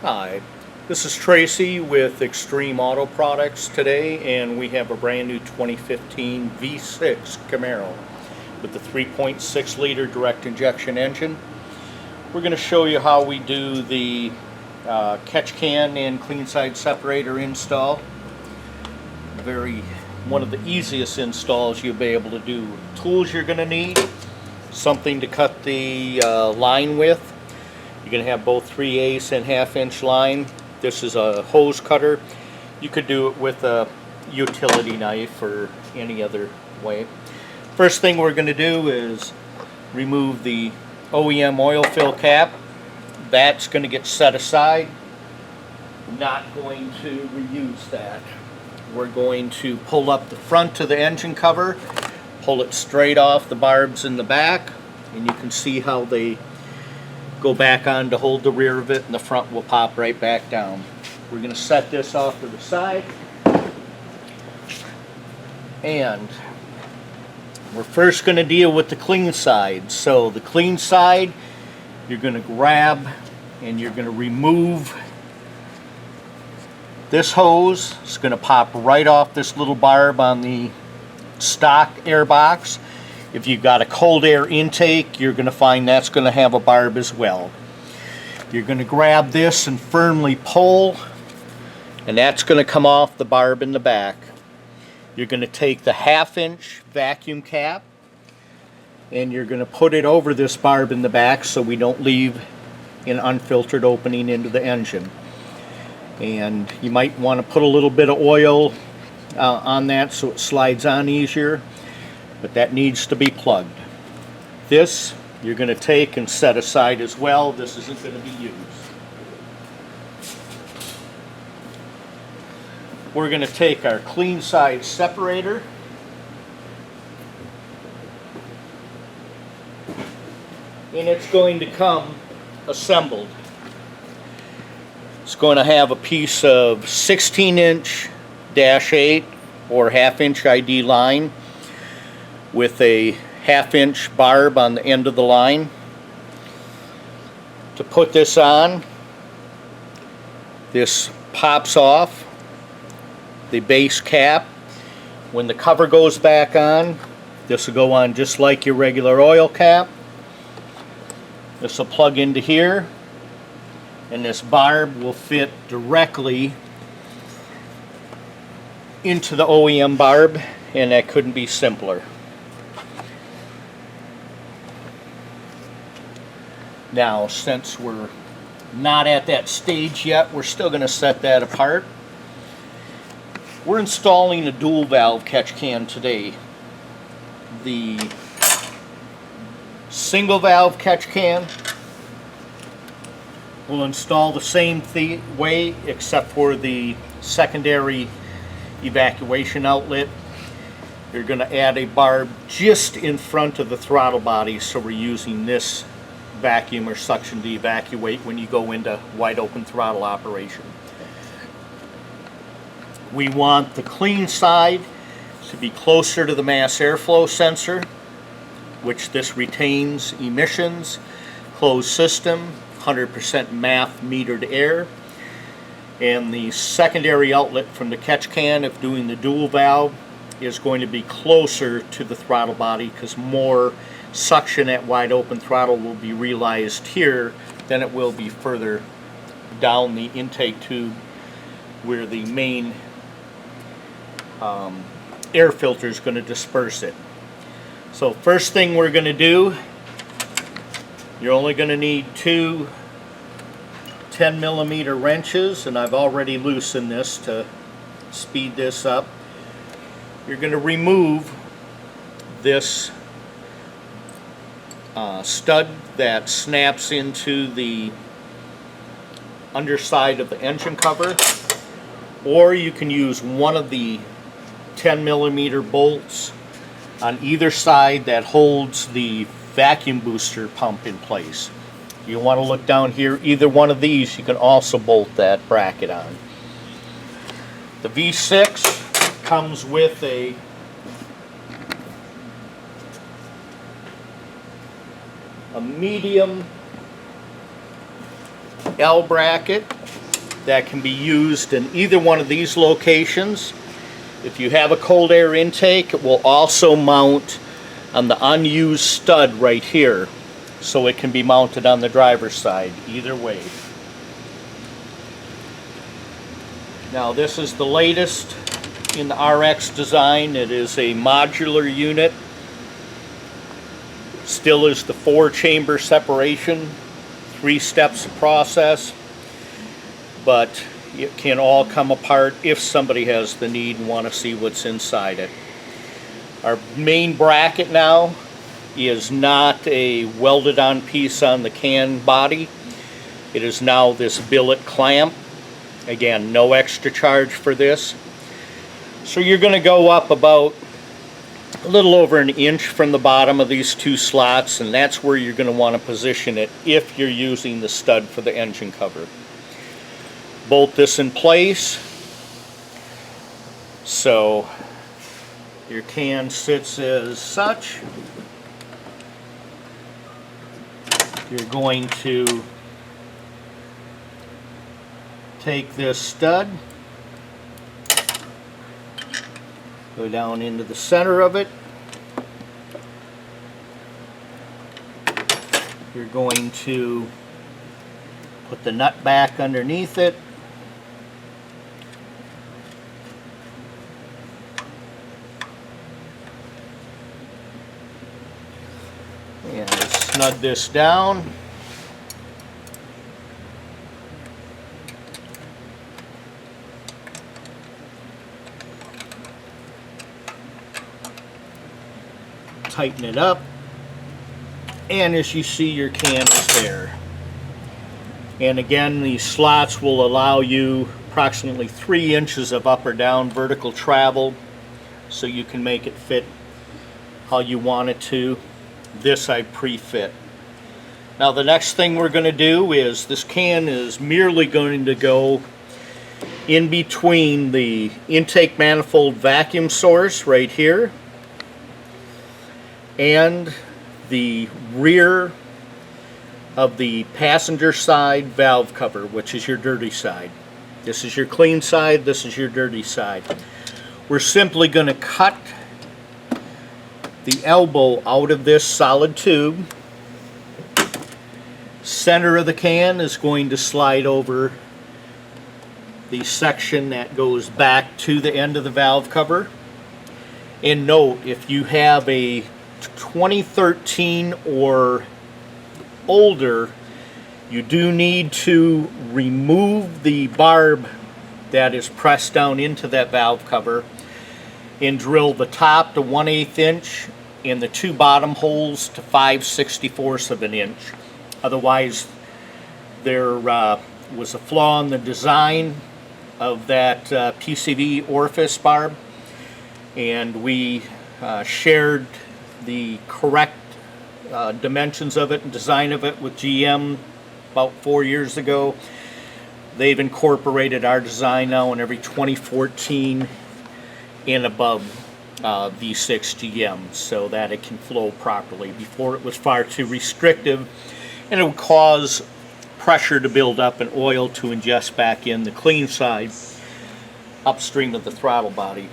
Hi, this is Tracy with Extreme Auto Products today, and we have a brand new 2015 V6 Camaro with the 3.6 liter direct injection engine. We're going to show you how we do the catch can and clean side separator install. One of the easiest installs you'll be able to do. Tools you're going to need: something to cut the line with. You're going to have both 3/8 and 1/2 inch line. This is a hose cutter. You could do it with a utility knife or any other way. First thing we're going to do is remove the Oem Oil Fill Cap. That's going to get set aside. Not going to reuse that. We're going to pull up the front of the engine cover, pull it straight off the barbs in the back, and you can see how they go back on to hold the rear of it, and the front will pop right back down. We're going to set this off to the side, and we're first going to deal with the clean side. So the clean side, you're going to grab and you're going to remove this hose. It's going to pop right off this little barb on the stock air box. If you've got a cold air intake, you're going to find that's going to have a barb as well. You're going to grab this and firmly pull, and that's going to come off the barb in the back. You're going to take the 1/2 inch vacuum cap and you're going to put it over this barb in the back so we don't leave an unfiltered opening into the engine. And you might want to put a little bit of oil on that so it slides on easier, but that needs to be plugged. This you're going to take and set aside as well. This isn't going to be used. We're going to take our clean side separator, and it's going to come assembled. It's going to have a piece of 16 inch -8 or 1/2 inch ID line with a 1/2 inch barb on the end of the line. To put this on, this pops off the base cap. When the cover goes back on, this will go on just like your regular oil cap. This will plug into here, and this barb will fit directly into the OEM barb, and that couldn't be simpler. Now, since we're not at that stage yet, we're still going to set that apart. We're installing a dual valve catch can today. The single valve catch can will install the same way, except for the secondary evacuation outlet. You're going to add a barb just in front of the throttle body, so we're using this vacuum or suction to evacuate when you go into wide open throttle operation. We want the clean side to be closer to the mass airflow sensor, which this retains emissions, closed system, 100% MAF metered air, and the secondary outlet from the catch can, if doing the dual valve, is going to be closer to the throttle body because more suction at wide open throttle will be realized here than it will be further down the intake tube where the main air filter is going to disperse it. So first thing we're going to do, you're only going to need two 10mm wrenches, and I've already loosened this to speed this up. You're going to remove this stud that snaps into the underside of the engine cover, or you can use one of the 10mm bolts on either side that holds the vacuum booster pump in place. You want to look down here, either one of these you can also bolt that bracket on. The V6 comes with a medium L bracket that can be used in either one of these locations. If you have a cold air intake, it will also mount on the unused stud right here, so it can be mounted on the driver's side, either way. Now this is the latest in the RX design. It is a modular unit. Still is the 4-chamber separation, 3 steps of process, but it can all come apart if somebody has the need and want to see what's inside it. Our main bracket now is not a welded on piece on the can body. It is now this billet clamp. Again, no extra charge for this. So you're going to go up about a little over an inch from the bottom of these 2 slots, and that's where you're going to want to position it if you're using the stud for the engine cover. Bolt this in place so your can sits as such. You're going to take this stud, go down into the center of it. You're going to put the nut back underneath it. And snug this down. Tighten it up, and as you see, your can is there. And again, these slots will allow you approximately 3 inches of up or down vertical travel, so you can make it fit how you want it to. This I pre-fit. Now the next thing we're going to do is, this can is merely going to go in between the intake manifold vacuum source right here and the rear of the passenger side valve cover, which is your dirty side. This is your clean side, this is your dirty side. We're simply going to cut the elbow out of this solid tube. Center of the can is going to slide over the section that goes back to the end of the valve cover. And note, if you have a 2013 or older, you do need to remove the barb that is pressed down into that valve cover and drill the top to 1/8 inch and the 2 bottom holes to 5/64 of an inch. Otherwise, there was a flaw in the design of that PCV orifice barb, and we shared the correct dimensions of it and design of it with GM about 4 years ago. They've incorporated our design now in every 2014 and above V6 GM, so that it can flow properly. Before, it was far too restrictive, and it would cause pressure to build up and oil to ingest back in the clean side upstream of the throttle body.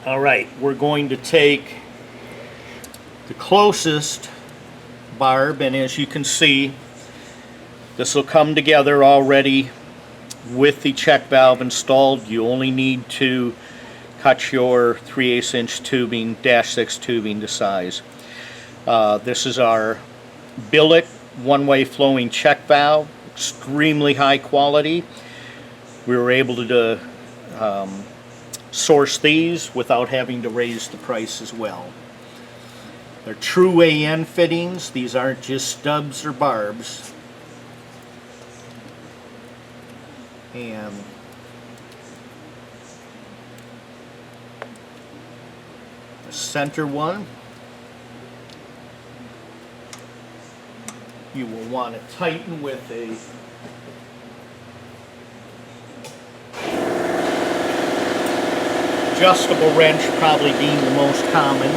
Alright, we're going to take the closest barb, and as you can see, this will come together already with the check valve installed. You only need to cut your 3/8 inch tubing, -6 tubing to size. This is our billet one-way flowing check valve, extremely high quality. We were able to source these without having to raise the price as well. They're true AN fittings. These aren't just stubs or barbs. And the center one, you will want to tighten with a adjustable wrench, probably being the most common.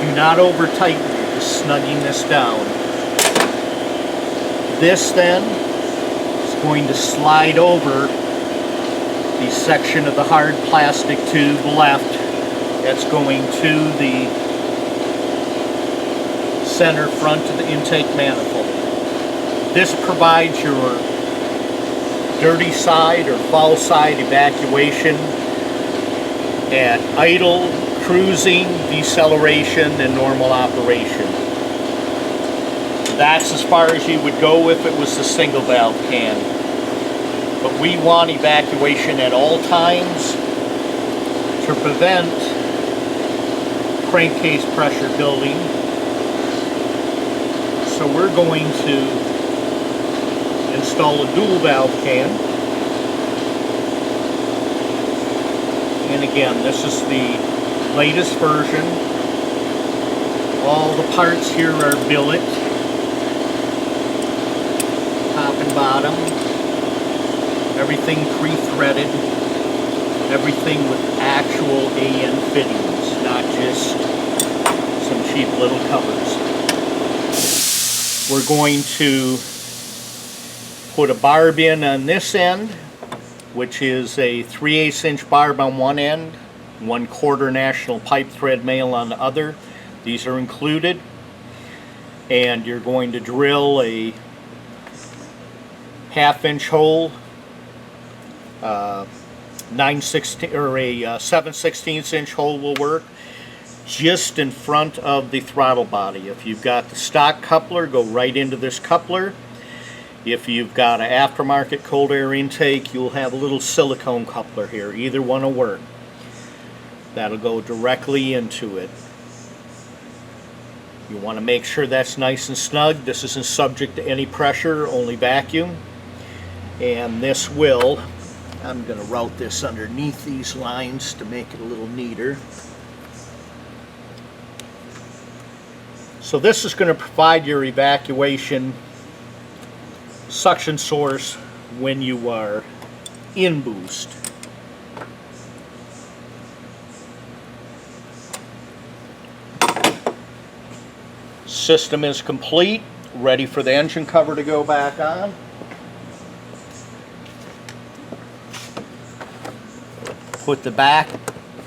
Do not over tighten, you're just snugging this down. This then is going to slide over the section of the hard plastic tube left that's going to the center front of the intake manifold. This provides your dirty side or foul side evacuation at idle, cruising, deceleration, and normal operation. That's as far as you would go if it was the single valve can. But we want evacuation at all times to prevent crankcase pressure building. So we're going to install a dual valve can. And again, this is the latest version. All the parts here are billet, top and bottom, everything pre-threaded, everything with actual AN fittings, not just some cheap little covers. We're going to put a barb in on this end, which is a 3/8 inch barb on one end, 1/4 national pipe thread male on the other. These are included. And you're going to drill a 1/2 inch hole, 9/16 or a 7/16 inch hole will work, just in front of the throttle body. If you've got the stock coupler, go right into this coupler. If you've got an aftermarket cold air intake, you'll have a little silicone coupler here. Either one will work. That'll go directly into it. You want to make sure that's nice and snug. This isn't subject to any pressure, only vacuum. And this will, I'm going to route this underneath these lines to make it a little neater. So this is going to provide your evacuation suction source when you are in boost. System is complete, ready for the engine cover to go back on. Put the back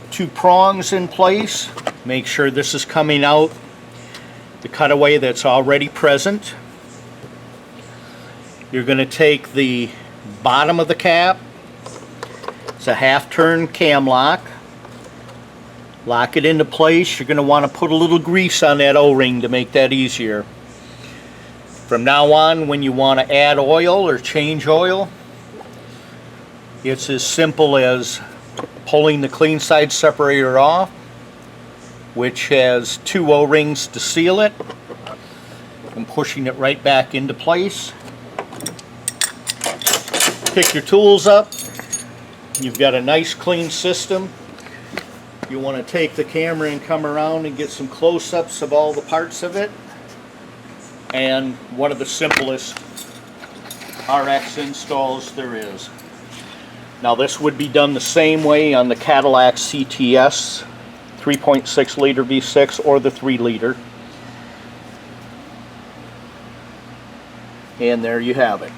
2 prongs in place. Make sure this is coming out the cutaway that's already present. You're going to take the bottom of the cap. It's a 1/2 turn cam lock. Lock it into place. You're going to want to put a little grease on that O-ring to make that easier. From now on, when you want to add oil or change oil, it's as simple as pulling the clean side separator off, which has 2 O-rings to seal it, and pushing it right back into place. Pick your tools up. You've got a nice clean system. You want to take the camera and come around and get some close-ups of all the parts of it. And one of the simplest RX installs there is. Now this would be done the same way on the Cadillac CTS 3.6 liter V6 or the 3 liter. And there you have it.